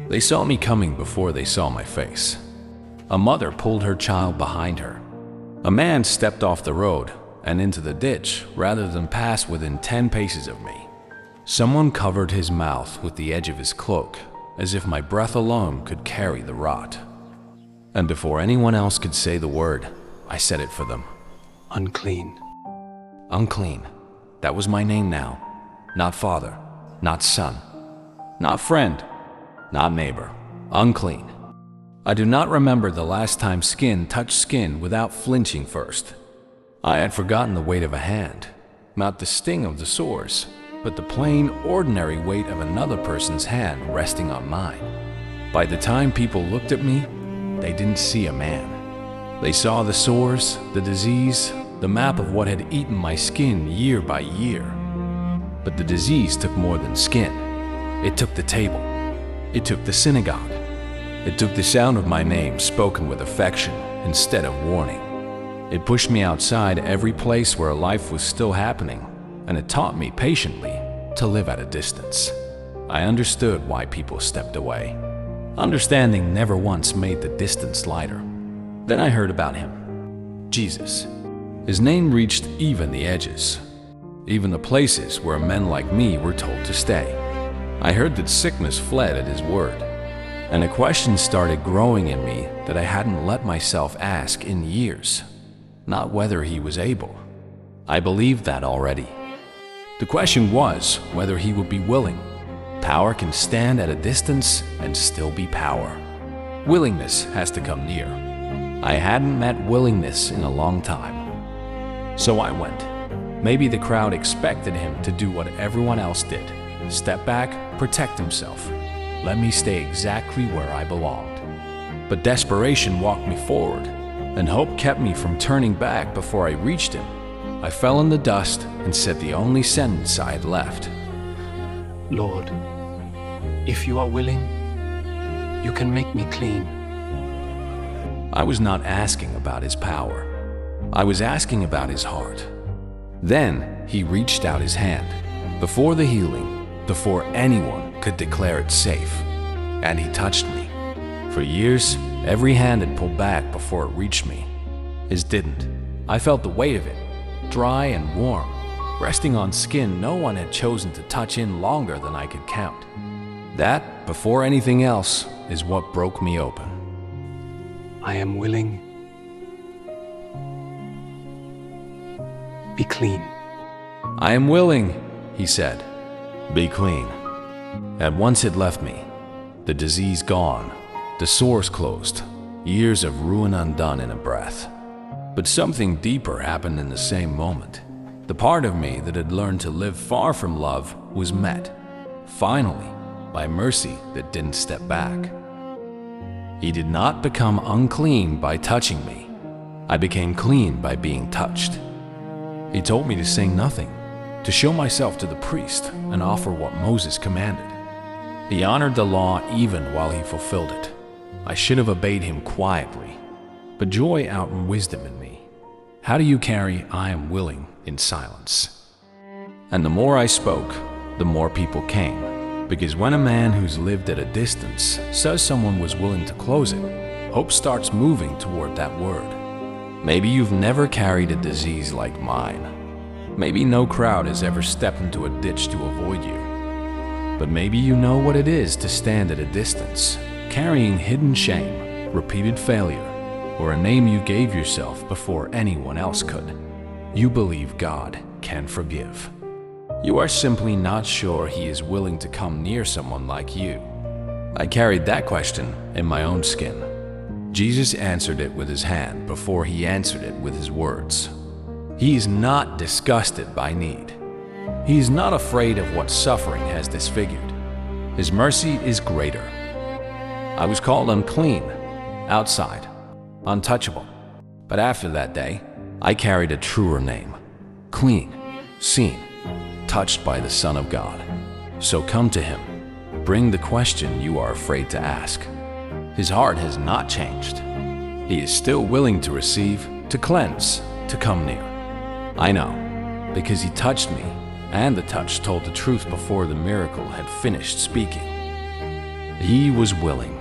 They saw me coming before they saw my face. A mother pulled her child behind her. A man stepped off the road and into the ditch rather than pass within 10 paces of me. Someone covered his mouth with the edge of his cloak, as if my breath alone could carry the rot. And before anyone else could say the word, I said it for them. Unclean. Unclean. That was my name now. Not father, not son, not friend, not neighbor. Unclean. I do not remember the last time skin touched skin without flinching first. I had forgotten the weight of a hand, not the sting of the sores, but the plain, ordinary weight of another person's hand resting on mine. By the time people looked at me, they didn't see a man. They saw the sores, the disease, the map of what had eaten my skin year by year. But the disease took more than skin. It took the table. It took the synagogue. It took the sound of my name spoken with affection instead of warning. It pushed me outside every place where life was still happening, and it taught me patiently to live at a distance. I understood why people stepped away. Understanding never once made the distance lighter. Then I heard about him, Jesus. His name reached even the edges, even the places where men like me were told to stay. I heard that sickness fled at his word, and a question started growing in me that I hadn't let myself ask in years. Not whether he was able. I believed that already. The question was whether he would be willing. Power can stand at a distance and still be power. Willingness has to come near. I hadn't met willingness in a long time. So I went. Maybe the crowd expected him to do what everyone else did. Step back, protect himself. Let me stay exactly where I belonged. But desperation walked me forward, and hope kept me from turning back before I reached him. I fell in the dust and said the only sentence I had left. Lord, if you are willing, you can make me clean. I was not asking about his power. I was asking about his heart. Then he reached out his hand, before the healing, before anyone could declare it safe, and he touched me. For years, every hand had pulled back before it reached me. His didn't. I felt the weight of it, dry and warm, resting on skin no one had chosen to touch in longer than I could count. That, before anything else, is what broke me open. I am willing. Be clean. I am willing, he said. Be clean. At once it left me. The disease gone. The sores closed. Years of ruin undone in a breath. But something deeper happened in the same moment. The part of me that had learned to live far from love was met, finally, by mercy that didn't step back. He did not become unclean by touching me. I became clean by being touched. He told me to say nothing, to show myself to the priest and offer what Moses commanded. He honored the law even while he fulfilled it. I should have obeyed him quietly, but joy outran wisdom in me. How do you carry "I am willing" in silence? And the more I spoke, the more people came, because when a man who's lived at a distance says someone was willing to close it, hope starts moving toward that word. Maybe you've never carried a disease like mine. Maybe no crowd has ever stepped into a ditch to avoid you. But maybe you know what it is to stand at a distance, carrying hidden shame, repeated failure, or a name you gave yourself before anyone else could. You believe God can forgive. You are simply not sure He is willing to come near someone like you. I carried that question in my own skin. Jesus answered it with His hand before He answered it with His words. He is not disgusted by need. He is not afraid of what suffering has disfigured. His mercy is greater. I was called unclean, outside, untouchable. But after that day, I carried a truer name, clean, seen, touched by the Son of God. So come to Him. Bring the question you are afraid to ask. His heart has not changed. He is still willing to receive, to cleanse, to come near. I know, because He touched me, and the touch told the truth before the miracle had finished speaking. He was willing.